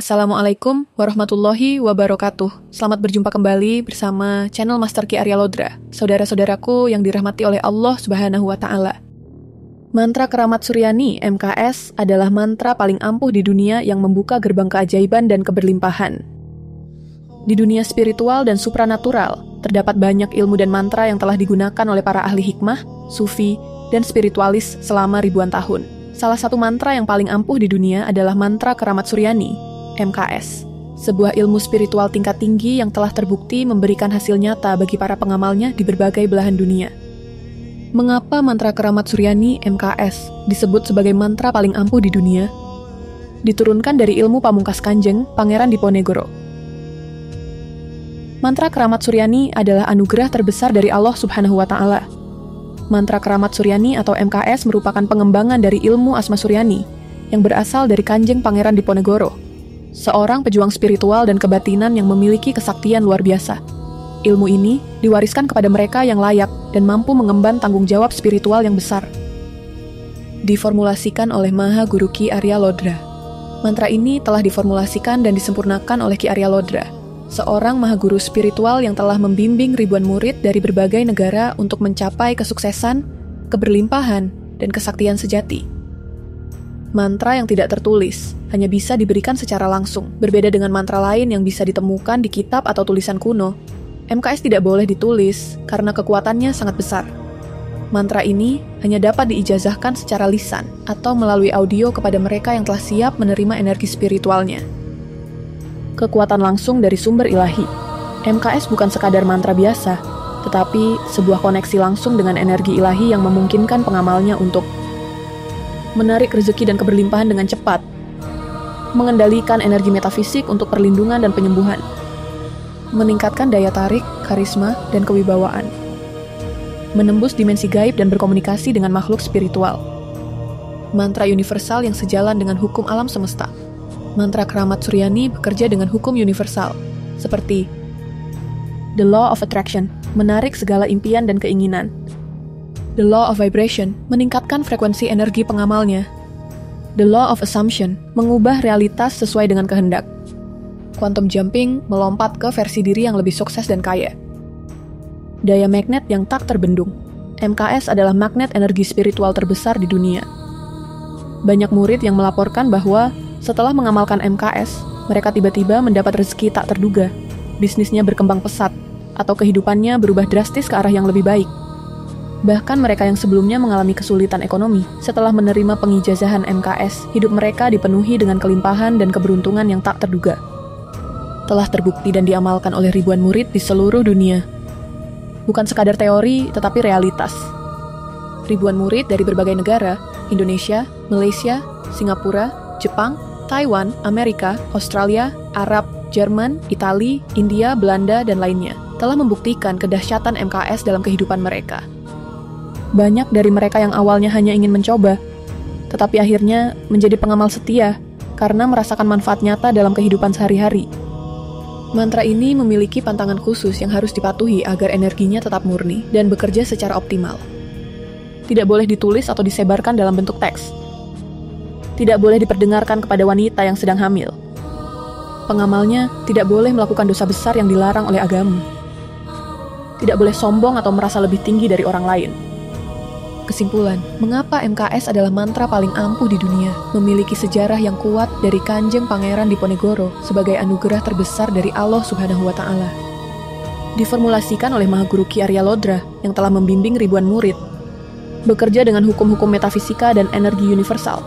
Assalamualaikum warahmatullahi wabarakatuh. Selamat berjumpa kembali bersama channel Master Ki Arya Lodra, saudara-saudaraku yang dirahmati oleh Allah Subhanahu wa Ta'ala. Mantra Keramat Suryani (MKS) adalah mantra paling ampuh di dunia yang membuka gerbang keajaiban dan keberlimpahan. Di dunia spiritual dan supranatural, terdapat banyak ilmu dan mantra yang telah digunakan oleh para ahli hikmah, sufi, dan spiritualis selama ribuan tahun. Salah satu mantra yang paling ampuh di dunia adalah mantra Keramat Suryani (MKS), sebuah ilmu spiritual tingkat tinggi yang telah terbukti memberikan hasil nyata bagi para pengamalnya di berbagai belahan dunia. Mengapa mantra Keramat Suryani (MKS) disebut sebagai mantra paling ampuh di dunia? Diturunkan dari ilmu Pamungkas Kanjeng, Pangeran Diponegoro. Mantra Keramat Suryani adalah anugerah terbesar dari Allah Subhanahu wa Ta'ala. Mantra Keramat Suryani atau MKS merupakan pengembangan dari ilmu Asma Suryani yang berasal dari Kanjeng Pangeran Diponegoro, seorang pejuang spiritual dan kebatinan yang memiliki kesaktian luar biasa. Ilmu ini diwariskan kepada mereka yang layak dan mampu mengemban tanggung jawab spiritual yang besar. Diformulasikan oleh Maha Guru Ki Arya Lodra. Mantra ini telah diformulasikan dan disempurnakan oleh Ki Arya Lodra, seorang Maha Guru spiritual yang telah membimbing ribuan murid dari berbagai negara untuk mencapai kesuksesan, keberlimpahan, dan kesaktian sejati. Mantra yang tidak tertulis hanya bisa diberikan secara langsung. Berbeda dengan mantra lain yang bisa ditemukan di kitab atau tulisan kuno, MKS tidak boleh ditulis karena kekuatannya sangat besar. Mantra ini hanya dapat diijazahkan secara lisan atau melalui audio kepada mereka yang telah siap menerima energi spiritualnya. Kekuatan langsung dari sumber ilahi. MKS bukan sekadar mantra biasa, tetapi sebuah koneksi langsung dengan energi ilahi yang memungkinkan pengamalnya untuk menarik rezeki dan keberlimpahan dengan cepat, mengendalikan energi metafisik untuk perlindungan dan penyembuhan, meningkatkan daya tarik, karisma, dan kewibawaan, menembus dimensi gaib dan berkomunikasi dengan makhluk spiritual. Mantra universal yang sejalan dengan hukum alam semesta. Mantra Keramat Suryani bekerja dengan hukum universal, seperti The Law of Attraction, menarik segala impian dan keinginan. The Law of Vibration, meningkatkan frekuensi energi pengamalnya. The Law of Assumption, mengubah realitas sesuai dengan kehendak. Quantum Jumping, melompat ke versi diri yang lebih sukses dan kaya. Daya magnet yang tak terbendung. MKS adalah magnet energi spiritual terbesar di dunia. Banyak murid yang melaporkan bahwa setelah mengamalkan MKS, mereka tiba-tiba mendapat rezeki tak terduga, bisnisnya berkembang pesat, atau kehidupannya berubah drastis ke arah yang lebih baik. Bahkan mereka yang sebelumnya mengalami kesulitan ekonomi, setelah menerima pengijazahan MKS, hidup mereka dipenuhi dengan kelimpahan dan keberuntungan yang tak terduga. Telah terbukti dan diamalkan oleh ribuan murid di seluruh dunia. Bukan sekadar teori, tetapi realitas. Ribuan murid dari berbagai negara, Indonesia, Malaysia, Singapura, Jepang, Taiwan, Amerika, Australia, Arab, Jerman, Italia, India, Belanda, dan lainnya, telah membuktikan kedahsyatan MKS dalam kehidupan mereka. Banyak dari mereka yang awalnya hanya ingin mencoba, tetapi akhirnya menjadi pengamal setia karena merasakan manfaat nyata dalam kehidupan sehari-hari. Mantra ini memiliki pantangan khusus yang harus dipatuhi agar energinya tetap murni dan bekerja secara optimal. Tidak boleh ditulis atau disebarkan dalam bentuk teks. Tidak boleh diperdengarkan kepada wanita yang sedang hamil. Pengamalnya tidak boleh melakukan dosa besar yang dilarang oleh agama. Tidak boleh sombong atau merasa lebih tinggi dari orang lain. Kesimpulan, mengapa MKS adalah mantra paling ampuh di dunia, memiliki sejarah yang kuat dari Kanjeng Pangeran Diponegoro sebagai anugerah terbesar dari Allah Subhanahu wa Ta'ala. Diformulasikan oleh Maha Guru Ki Arya Lodra yang telah membimbing ribuan murid, bekerja dengan hukum-hukum metafisika dan energi universal.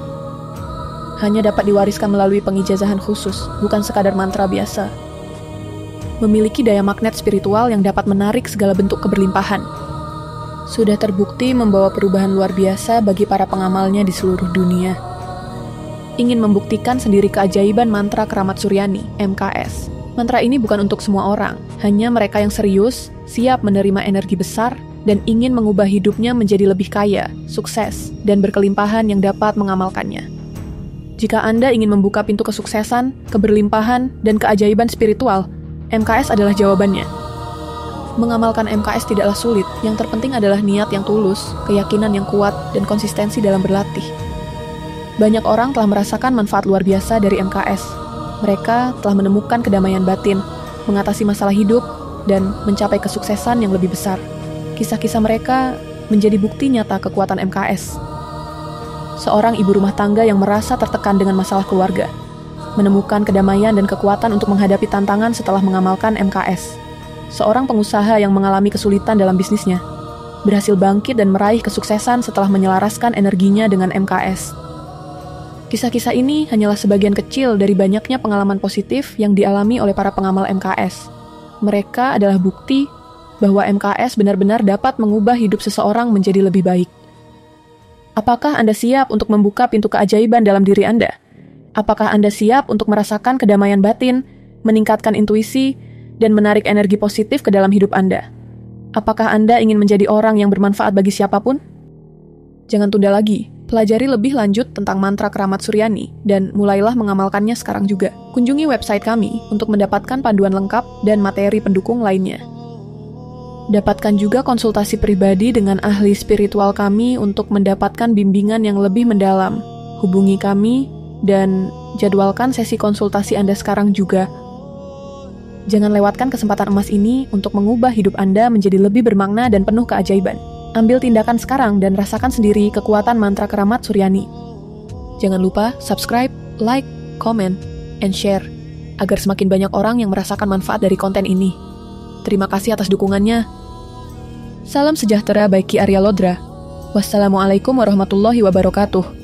Hanya dapat diwariskan melalui pengijazahan khusus, bukan sekadar mantra biasa. Memiliki daya magnet spiritual yang dapat menarik segala bentuk keberlimpahan. Sudah terbukti membawa perubahan luar biasa bagi para pengamalnya di seluruh dunia. Ingin membuktikan sendiri keajaiban mantra Keramat Suryani, MKS. Mantra ini bukan untuk semua orang, hanya mereka yang serius, siap menerima energi besar, dan ingin mengubah hidupnya menjadi lebih kaya, sukses, dan berkelimpahan yang dapat mengamalkannya. Jika Anda ingin membuka pintu kesuksesan, keberlimpahan, dan keajaiban spiritual, MKS adalah jawabannya. Mengamalkan MKS tidaklah sulit, yang terpenting adalah niat yang tulus, keyakinan yang kuat, dan konsistensi dalam berlatih. Banyak orang telah merasakan manfaat luar biasa dari MKS. Mereka telah menemukan kedamaian batin, mengatasi masalah hidup, dan mencapai kesuksesan yang lebih besar. Kisah-kisah mereka menjadi bukti nyata kekuatan MKS. Seorang ibu rumah tangga yang merasa tertekan dengan masalah keluarga, menemukan kedamaian dan kekuatan untuk menghadapi tantangan setelah mengamalkan MKS. Seorang pengusaha yang mengalami kesulitan dalam bisnisnya, berhasil bangkit dan meraih kesuksesan setelah menyelaraskan energinya dengan MKS. Kisah-kisah ini hanyalah sebagian kecil dari banyaknya pengalaman positif yang dialami oleh para pengamal MKS. Mereka adalah bukti bahwa MKS benar-benar dapat mengubah hidup seseorang menjadi lebih baik. Apakah Anda siap untuk membuka pintu keajaiban dalam diri Anda? Apakah Anda siap untuk merasakan kedamaian batin, meningkatkan intuisi, dan menarik energi positif ke dalam hidup Anda? Apakah Anda ingin menjadi orang yang bermanfaat bagi siapapun? Jangan tunda lagi, pelajari lebih lanjut tentang mantra keramat Suryani, dan mulailah mengamalkannya sekarang juga. Kunjungi website kami untuk mendapatkan panduan lengkap dan materi pendukung lainnya. Dapatkan juga konsultasi pribadi dengan ahli spiritual kami untuk mendapatkan bimbingan yang lebih mendalam. Hubungi kami dan jadwalkan sesi konsultasi Anda sekarang juga. Jangan lewatkan kesempatan emas ini untuk mengubah hidup Anda menjadi lebih bermakna dan penuh keajaiban. Ambil tindakan sekarang dan rasakan sendiri kekuatan mantra keramat Suryani. Jangan lupa subscribe, like, comment, and share agar semakin banyak orang yang merasakan manfaat dari konten ini. Terima kasih atas dukungannya. Salam sejahtera by Ki Arya Lodra. Wassalamualaikum warahmatullahi wabarakatuh.